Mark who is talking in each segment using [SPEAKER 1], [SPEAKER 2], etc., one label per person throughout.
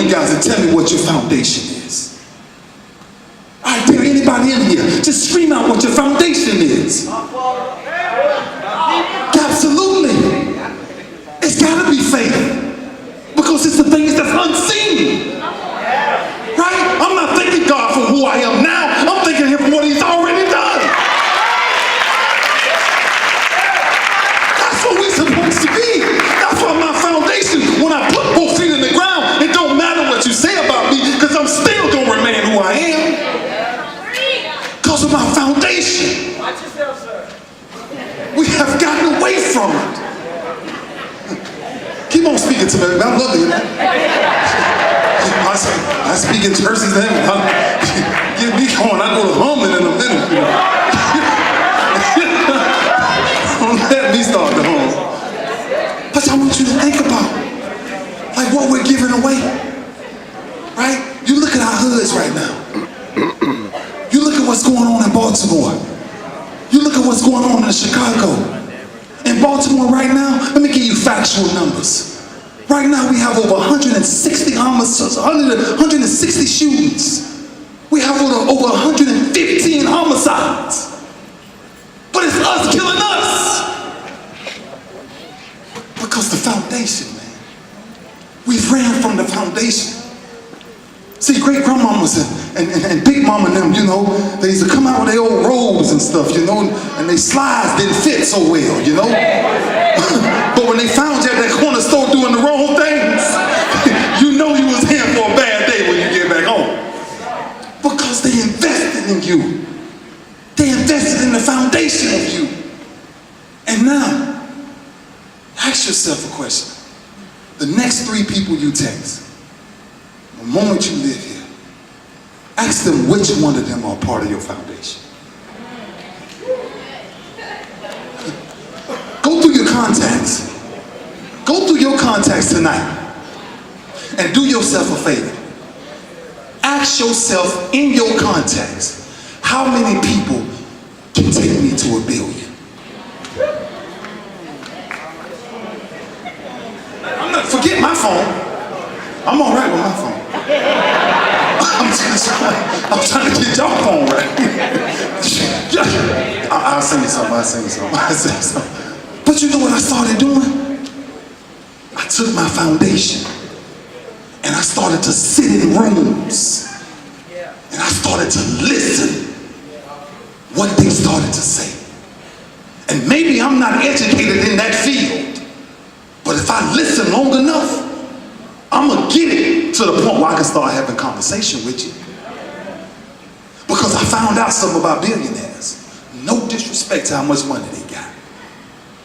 [SPEAKER 1] you guys and tell me what your foundation is. I dare anybody in here, just scream out what your foundation is. Absolutely. It's got to be faith. Because it's the things that's unseen. Right? I'm not thanking God for who I am now. I'm thanking him for what he's already done. That's what we're supposed to be. That's why my foundation, when I put both feet in the ground, it don't matter what you say about me, because I'm still going to remain who I am. Because of my foundation.
[SPEAKER 2] Watch yourself, sir.
[SPEAKER 1] We have gotten away from it. Keep on speaking to me. I love you. I speak in churches and get me going. I go to humming in a minute. You know. Don't let me start the hum. But I want you to think about like what we're giving away. Right? You look at our hoods right now. You look at what's going on in Baltimore. You look at what's going on in Chicago. In Baltimore right now, let me give you factual numbers. Right now we have over 160 homicides, 160 shootings. We have over 115 homicides. But it's us killing us. Because the foundation, man. We've ran from the foundation. See, great grandmamas and big mama and them, you know, they used to come out with their old robes and stuff, you know, and their slides didn't fit so well, you know. But when they found you at that corner store doing the wrong things, you know you was here for a bad day when you get back home. Because they invested in you. They invested in the foundation of you. And now, ask yourself a question. The next 3 people you text, the moment you live here, ask them which one of them are part of your foundation. Go through your contacts. Go through your contacts tonight and do yourself a favor. Ask yourself in your contacts, how many people can take me to 1 billion? Forget my phone. I'm all right with my phone. I'm trying to get your phone right. I'll sing you something. But you know what I started doing? I took my foundation and I started to sit in rooms and I started to listen what they started to say. And maybe I'm not educated in that field, but if I listen long enough, I'm going to get it to the point where I can start having conversation with you. Because I found out something about billionaires. No disrespect to how much money they got.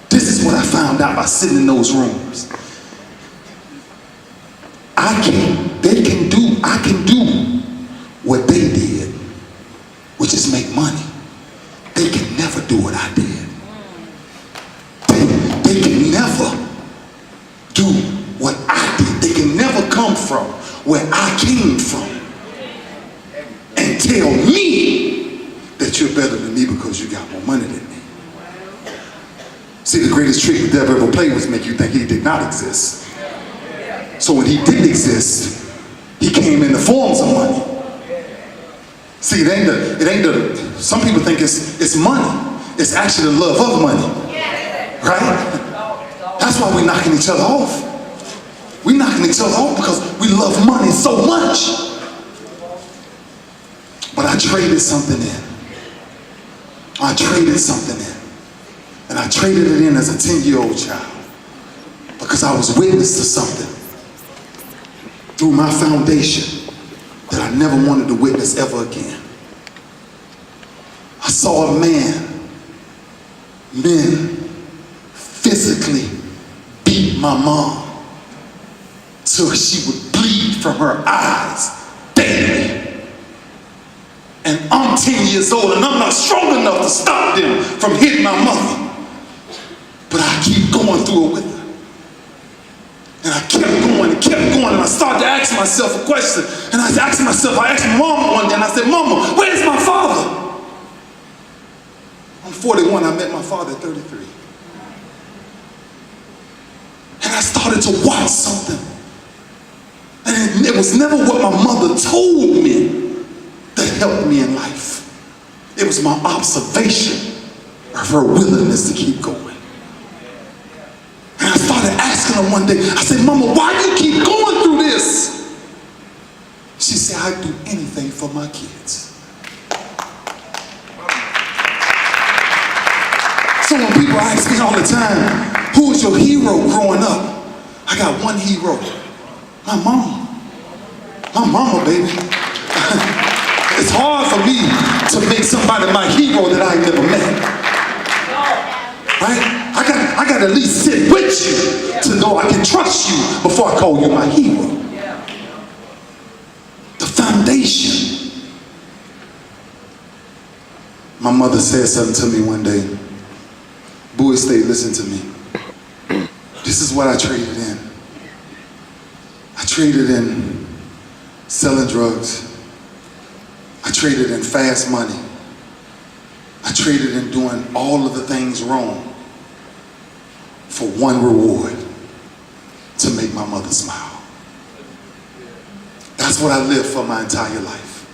[SPEAKER 1] This is what I found out by sitting in those rooms. I can do what they did, which is make money. They can never do what I did. They can never do what I did. They can never come from where I came from and tell me that you're better than me because you got more money than me. See, the greatest trick the devil ever played was make you think he did not exist. So when he did exist, he came in the forms of money. See, it ain't the, some people think it's money. It's actually the love of money. Right? That's why we're knocking each other off. We're knocking each other off because we love money so much. But I traded something in. I traded something in. And I traded it in as a 10-year-old child because I was witness to something through my foundation that I never wanted to witness ever again. I saw a men physically beat my mom till she would bleed from her eyes daily. And I'm 10 years old and I'm not strong enough to stop them from hitting my mother. But I keep going through it with her. And I kept going, and I started to ask myself a question. And I asked my mama one day, and I said, Mama, where's my father? I'm 41, I met my father at 33. And I started to watch something And it was never what my mother told me that helped me in life. It was my observation of her willingness to keep going. And I started asking her one day, I said, Mama, why do you keep going through this? She said, I'd do anything for my kids. So when people ask me all the time, who was your hero growing up? I got one hero, my mama. My mama, baby. It's hard for me to make somebody my hero that I never met. Right? I got to at least sit with you to know I can trust you before I call you my hero. The foundation. My mother said something to me one day. Bowie, stay, listen to me. This is what I traded in. I traded in selling drugs. I traded in fast money. I traded in doing all of the things wrong for one reward, to make my mother smile. That's what I lived for my entire life.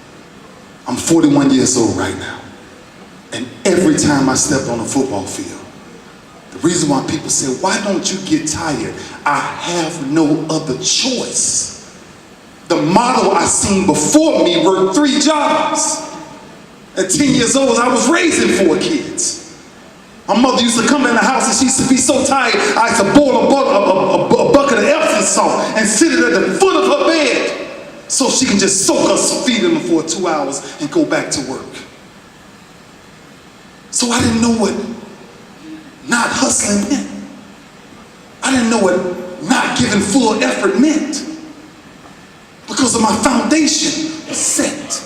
[SPEAKER 1] I'm 41 years old right now. And every time I step on a football field, the reason why people say, why don't you get tired? I have no other choice. The model I seen before me worked 3 jobs. At 10 years old, I was raising 4 kids. My mother used to come in the house and she used to be so tired, I used to boil a bucket of Epsom salt and sit it at the foot of her bed so she can just soak us, feed them for 2 hours and go back to work. So I didn't know what not hustling meant. I didn't know what not giving full effort meant. Because of my foundation was set.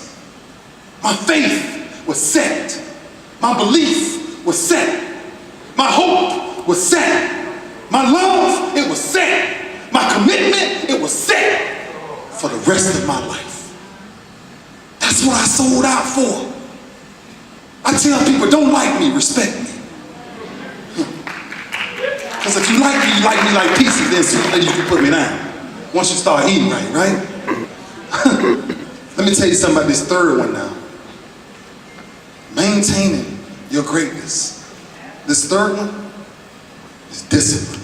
[SPEAKER 1] My faith was set. My belief was set. My hope was set. My love, it was set. My commitment, it was set for the rest of my life. That's what I sold out for. I tell people, don't like me, respect me. Because if you like me like pieces, then you can put me down. Once you start eating right? Let me tell you something about this third one now. Maintaining your greatness. This third one is discipline.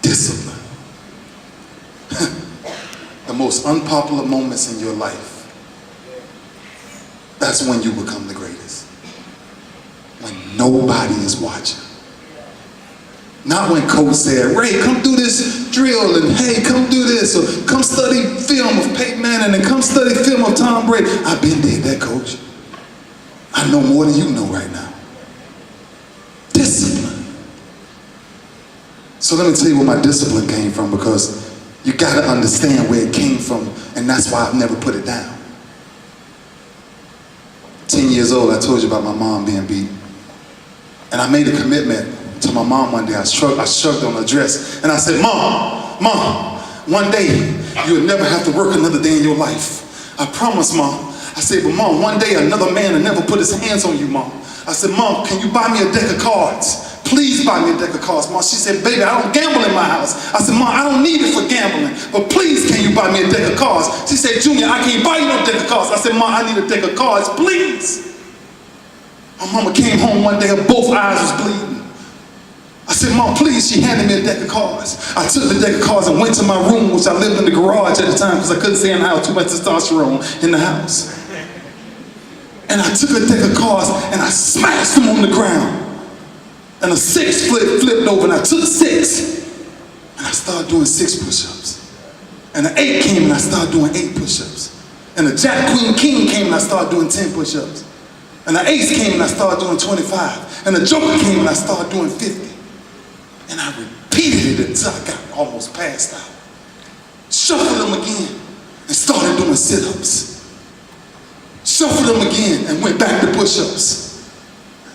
[SPEAKER 1] Discipline. The most unpopular moments in your life, that's when you become the greatest. When nobody is watching. Not when coach said, Ray, come do this drill, and hey, come do this, or come study film of Peyton Manning, and come study film of Tom Brady. I've been did that, coach. I know more than you know right now. Discipline. So let me tell you where my discipline came from, because you got to understand where it came from, and that's why I've never put it down. 10 years old, I told you about my mom being beat. And I made a commitment to my mom one day. I shrugged on her dress, and I said, Mom, one day you'll never have to work another day in your life. I promise, Mom. I said, but Mom, one day another man will never put his hands on you, Mom. I said, Mom, can you buy me a deck of cards? Please buy me a deck of cards, Mom. She said, baby, I don't gamble in my house. I said, Mom, I don't need it for gambling, but please can you buy me a deck of cards? She said, Junior, I can't buy you no deck of cards. I said, Mom, I need a deck of cards, please. My mama came home one day, her both eyes was bleeding. I said, Mom, please. She handed me a deck of cards. I took the deck of cards and went to my room, which I lived in the garage at the time because I couldn't stay in the house, too much testosterone in the house. And I took a deck of cards and I smashed them on the ground. And a 6 flipped over, and I took 6. And I started doing 6 push-ups. And an 8 came and I started doing 8 push-ups. And a Jack, Queen, King came and I started doing 10 push-ups. And the ace came and I started doing 25. And the joker came and I started doing 50. And I repeated it until I got almost passed out. Shuffled them again and started doing sit-ups. Shuffled them again and went back to push-ups.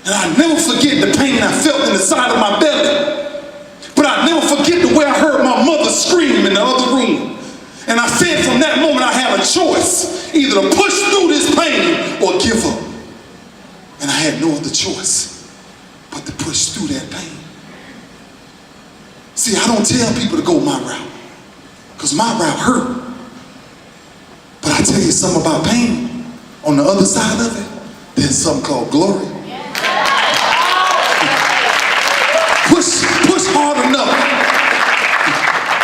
[SPEAKER 1] And I never forget the pain I felt in the side of my belly. But I never forget the way I heard my mother scream in the other room. And I said from that moment I had a choice, either to push through this pain or give up. And I had no other choice but to push through that pain. See, I don't tell people to go my route. because my rap hurt. But I tell you something about pain. On the other side of it, there's something called glory. Push hard enough.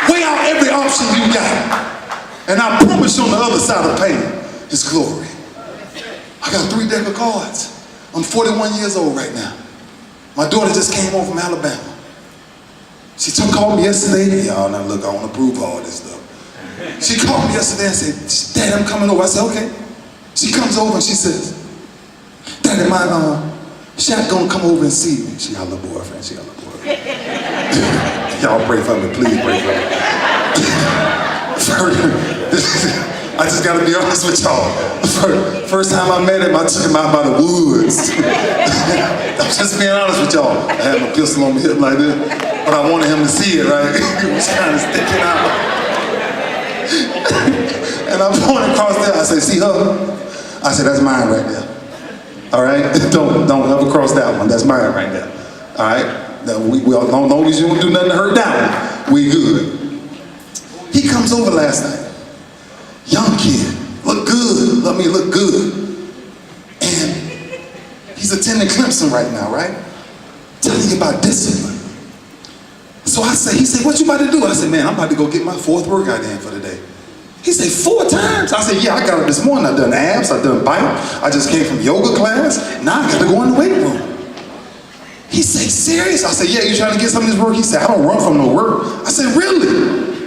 [SPEAKER 1] Weigh out every option you got. And I promise you on the other side of pain is glory. I got 3 deck of cards. I'm 41 years old right now. My daughter just came home from Alabama. She called me yesterday. Y'all, now look, I want to prove all this stuff. She called me yesterday and said, Dad, I'm coming over. I said, okay. She comes over and she says, Daddy, my Shaq gonna come over and see me. She got a little boyfriend. Y'all pray for me, please pray for me. I just gotta be honest with y'all. First time I met him, I took him out by the woods. I'm just being honest with y'all. I had my pistol on my hip like this, but I wanted him to see it, right? It was kind of sticking out. And I pointed across there, I said, see her? I said, that's mine right there. All right? Don't ever cross that one. That's mine right there. All right? We all, as long as you don't do nothing to hurt that one, we good. He comes over last night. Young kid, look good. Let me look good. And he's attending Clemson right now, right? Telling you about discipline. So he said, what you about to do? I said, man, I'm about to go get my 4th workout in for the day. He said, 4 times? I said, yeah, I got it this morning. I done abs, I done bike. I just came from yoga class. Now I got to go in the weight room. He said, serious? I said, yeah, you trying to get some of this work? He said, I don't run from no work. I said, really?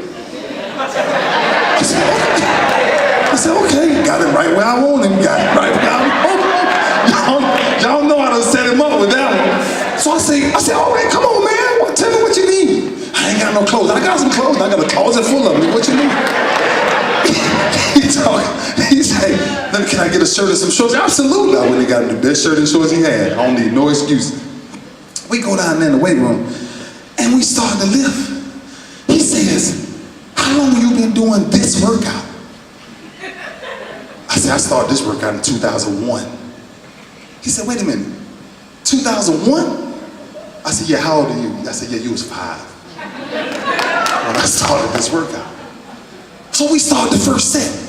[SPEAKER 1] I said, okay, got it right where I want him. Got it right where I want him. Y'all know how to set him up with that one. So I said, all right, come on, man. Tell me what you need. I ain't got no clothes. I got some clothes. I got a closet full of them. What you need? He said, can I get a shirt and some shorts? Absolutely. I went and got the best shirt and shorts he had. I don't need no excuses. We go down there in the weight room and we start to lift. He says, how long have you been doing this workout? I said, I started this workout in 2001. He said, wait a minute, 2001? I said, yeah, how old are you? I said, yeah, you was 5 when I started this workout. So we started the first set.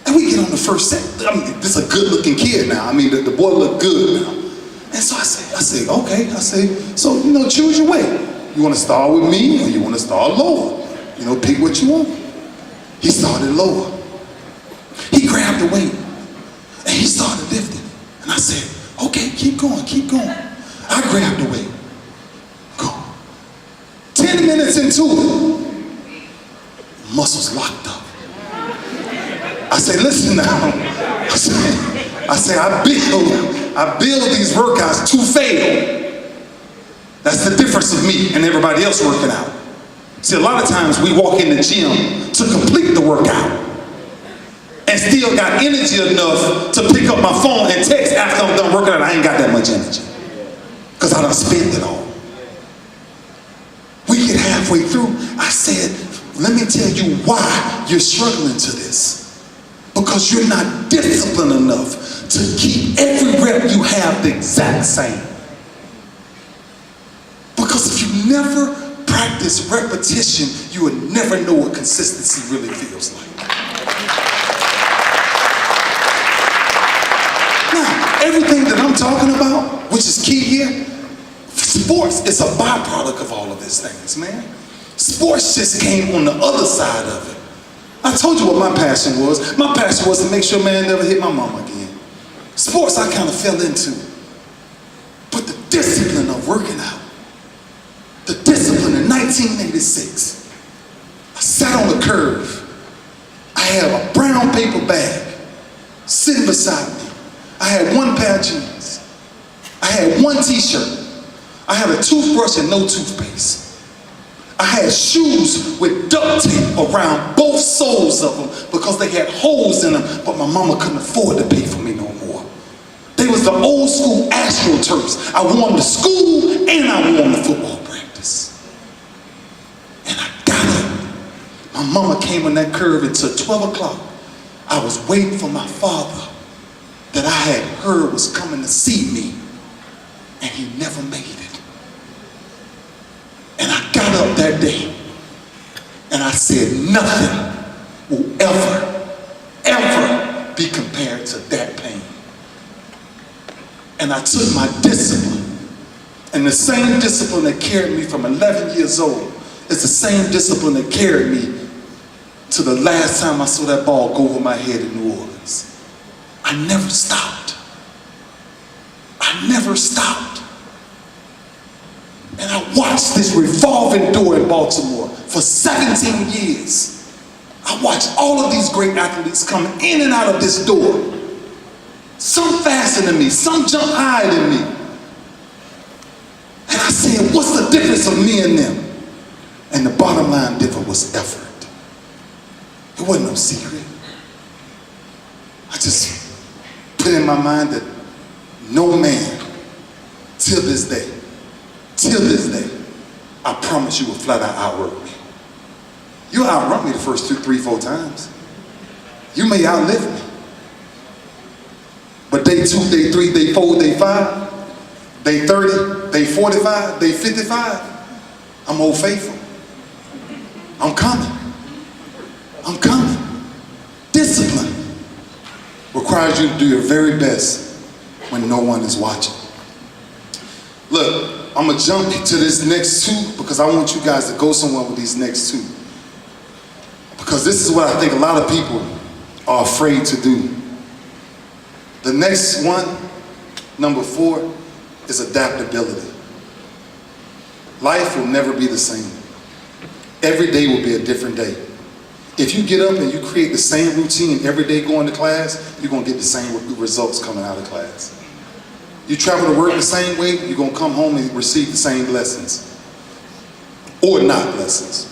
[SPEAKER 1] And we get on the first set. I mean, this is a good looking kid now. I mean, the boy looked good now. And so I say, okay. I say, so, choose your way. You want to start with me or you want to start lower? Pick what you want. He started lower. He grabbed the weight and he started lifting. And I said, okay, keep going. I grabbed the weight. Go. 10 minutes into it, muscles locked up. I said, listen now. I said, I build these workouts to fail. That's the difference of me and everybody else working out. See, a lot of times we walk in the gym to complete the workout and still got energy enough to pick up my phone and text after I'm done working out. I ain't got that much energy because I done spent it all. We get halfway through. I said, let me tell you why you're struggling to this. Because you're not disciplined enough to keep every rep you have the exact same. Because if you never practice repetition, you will never know what consistency really feels like. Now, everything that I'm talking about, which is key here, sports is a byproduct of all of these things, man. Sports just came on the other side of it. I told you what my passion was. My passion was to make sure man never hit my mama again. Sports I kind of fell into. But the discipline of working out, the discipline in 1986, I sat on the curve. I had a brown paper bag sitting beside me. I had 1 pair of jeans. I had 1 t-shirt. I had a toothbrush and no toothpaste. I had shoes with duct tape around both soles of them because they had holes in them, but my mama couldn't afford to pay for me no more. They was the old school AstroTurfs. I wore them to school and I wore them to football practice. And I got up. My mama came on that curve until 12 o'clock. I was waiting for my father that I had heard was coming to see me, and he never made it. And I got up that day And I said, nothing will ever be compared to that pain. And I took my discipline, and the same discipline that carried me from 11 years old is the same discipline that carried me to the last time I saw that ball go over my head in New Orleans. I never stopped. I never stopped. And I watched this revolving door in Baltimore for 17 years. I watched all of these great athletes come in and out of this door. Some faster than me, some jump higher than me. And I said, what's the difference of me and them? And the bottom line difference was effort. It wasn't no secret. I just put in my mind that no man, till this day, I promise you will flat out outwork me. You'll outrun me the first 2, 3, 4 times. You may outlive me. But day 2, day 3, day 4, day 5, day 30, day 45, day 55, I'm Old Faithful. I'm coming. I'm coming. Discipline requires you to do your very best when no one is watching. Look, I'm gonna jump to this next 2 because I want you guys to go somewhere with these next 2. Because this is what I think a lot of people are afraid to do. The next one, number 4, is adaptability. Life will never be the same. Every day will be a different day. If you get up and you create the same routine every day going to class, you're gonna get the same results coming out of class. You travel to work the same way, you're gonna come home and receive the same lessons. Or not lessons.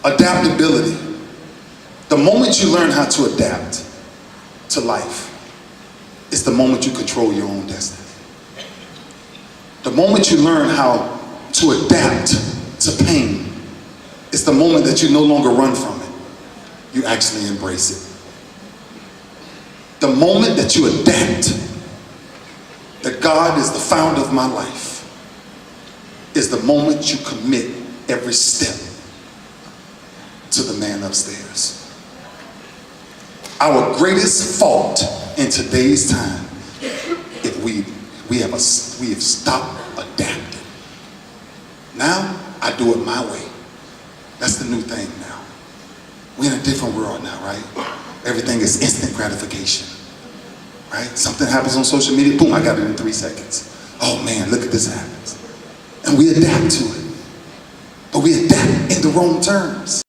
[SPEAKER 1] Adaptability. The moment you learn how to adapt to life, it's the moment you control your own destiny. The moment you learn how to adapt to pain, it's the moment that you no longer run from it. You actually embrace it. The moment that you adapt that God is the founder of my life is the moment you commit every step to the man upstairs. Our greatest fault in today's time is we have stopped adapting. Now I do it my way. That's the new thing now. We're in a different world now, right? Everything is instant gratification, right? Something happens on social media, boom, I got it in 3 seconds. Oh man, look at this happens. And we adapt to it. But we adapt in the wrong terms.